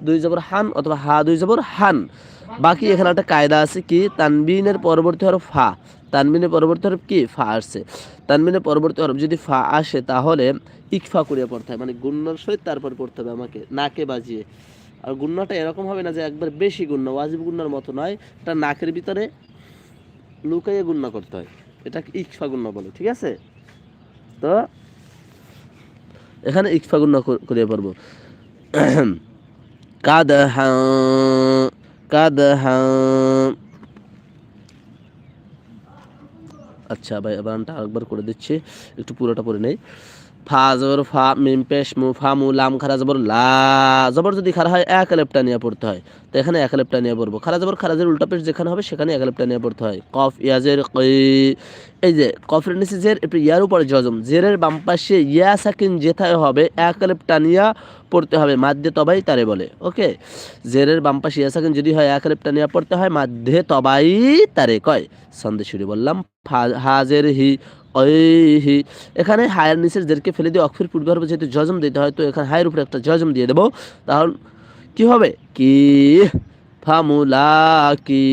দুই জবর হান অথবা হা দুই জবর হান। বাকি এখানে একটা কায়দা আছে কি, তানবিনের পরবর্তী হরফ ফা, তানবিনের পরবর্তী হরফ কি ফা আসছে, তানবিনের পরবর্তী হরফ যদি ফা আসে তাহলে ইকফা করিয়া পড়তে হয়, মানে গুন্নার সহিত তারপর পড়তে হবে আমাকে নাকে বাজিয়ে। আর গুন্নাটা এরকম হবে না যে একবার বেশি গুন্না, ওয়াজিব গুন্নার মতো নয়, এটা নাকের ভিতরে লুকাইয়ে গুন্না করতে হয়, এটা ইকফা গুন্না বলে, ঠিক আছে। তো এখানে ইকফা গুন্না করিয়ে পড়বো। কাদহা কাদহা। আচ্ছা ভাই বানানটা আরেকবার করে দিচ্ছি, একটু পুরোটা পড়ে নেই। ফা জবর ফা, মিম পেশ মু, ফা মু, লাম খারা জবর লা, জবর যদি খারা হয় এক আলেফটা নিয়ে পড়তে হয়, তো এখানে এক আলেফটা নিয়ে পড়বো। খারা জবর খারাজের উল্টা পেশ যেখানে হবে সেখানে এক আলেফটা নিয়ে পড়তে হয়। কফ ইয়াজের কই, এই যে কফের নিচে জের, একটু ইয়ার উপরে জজম, জেরের বাম পাশে ইয়া সাকিন যেথায় হবে এক আলেফটা নিয়ে পড়তে হবে, মাধ্যে তবাই তারে বলে। ওকে, জেরের বাম পাশে ইয়া সাকিন যদি হয় এক আলেফটা নিয়ে পড়তে হয়, মাধ্যে তবাই তারে কয়। সন্দেশুরি বললাম হাজের হি হি। এখানে হায়ের নিচের জেরকে ফেলে দিয়ে অক্ষর পূর্বে হবে, যেহেতু জজম দিতে হয় তো এখানে হায়ের উপরে একটা জজম দিয়ে দেবো, তাহলে কি হবে কি ফামুলা কি।